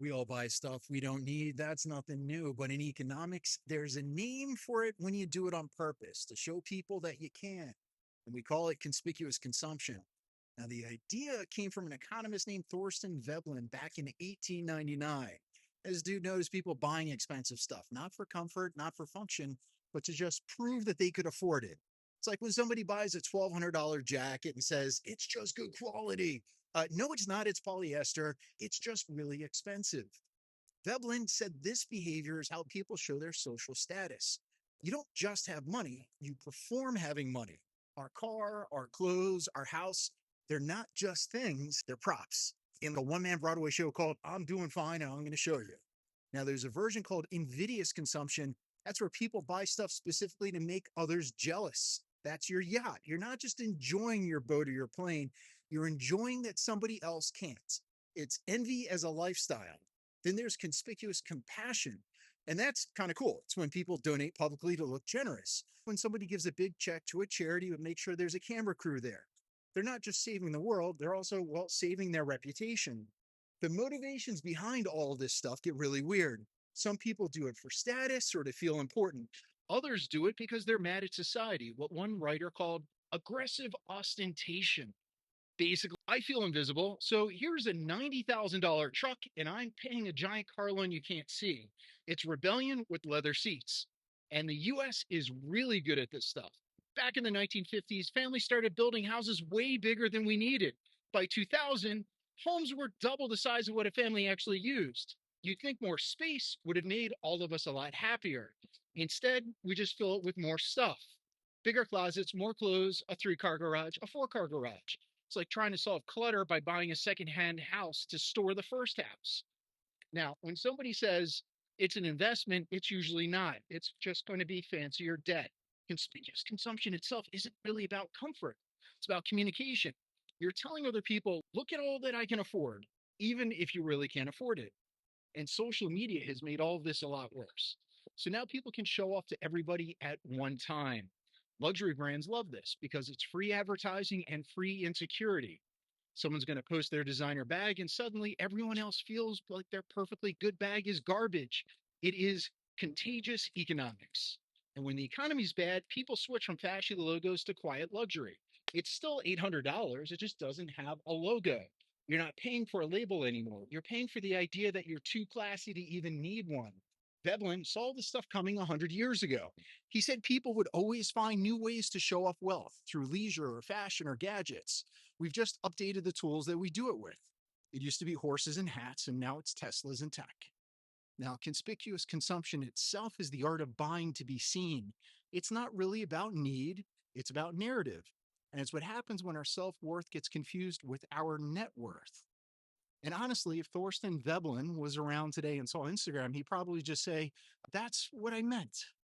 We all buy stuff we don't need. That's nothing new. But in economics, there's a name for it when you do it on purpose to show people that you can. And we call it conspicuous consumption. Now, the idea came from an economist named Thorstein Veblen back in 1899. This dude noticed people buying expensive stuff, not for comfort, not for function, but to just prove that they could afford it. It's like when somebody buys a $1,200 jacket and says, it's just good quality. No, it's not. It's polyester. It's just really expensive. Veblen said this behavior is how people show their social status. You don't just have money, you perform having money. Our car, our clothes, our house, they're not just things, they're props. In a one man Broadway show called I'm Doing Fine and I'm going to show you. Now, there's a version called invidious consumption. That's where people buy stuff specifically to make others jealous. That's your yacht. You're not just enjoying your boat or your plane, you're enjoying that somebody else can't. It's envy as a lifestyle. Then there's conspicuous compassion. And that's kind of cool. It's when people donate publicly to look generous. When somebody gives a big check to a charity to make sure there's a camera crew there. They're not just saving the world, they're also, well, saving their reputation. The motivations behind all of this stuff get really weird. Some people do it for status or to feel important. Others do it because they're mad at society, what one writer called aggressive ostentation. Basically, I feel invisible. So here's a $90,000 truck, and I'm paying a giant car loan you can't see. It's rebellion with leather seats. And the US is really good at this stuff. Back in the 1950s, families started building houses way bigger than we needed. By 2000, homes were double the size of what a family actually used. You'd think more space would have made all of us a lot happier. Instead, we just fill it with more stuff. Bigger closets, more clothes, a 3-car garage, a 4-car garage. It's like trying to solve clutter by buying a secondhand house to store the first house. Now, when somebody says it's an investment, it's usually not. It's just going to be fancier debt. Conspicuous consumption itself isn't really about comfort, it's about communication. You're telling other people, look at all that I can afford, even if you really can't afford it. And social media has made all of this a lot worse. So now people can show off to everybody at one time. Luxury brands love this because it's free advertising and free insecurity. Someone's going to post their designer bag, and suddenly everyone else feels like their perfectly good bag is garbage. It is contagious economics. And when the economy's bad, people switch from flashy logos to quiet luxury. It's still $800, it just doesn't have a logo. You're not paying for a label anymore. You're paying for the idea that you're too classy to even need one. Veblen saw this stuff coming 100 years ago. He said people would always find new ways to show off wealth through leisure or fashion or gadgets. We've just updated the tools that we do it with. It used to be horses and hats, and now it's Teslas and tech. Now, conspicuous consumption itself is the art of buying to be seen. It's not really about need, it's about narrative. And it's what happens when our self worth gets confused with our net worth. And honestly, if Thorstein Veblen was around today and saw Instagram, he'd probably just say, that's what I meant.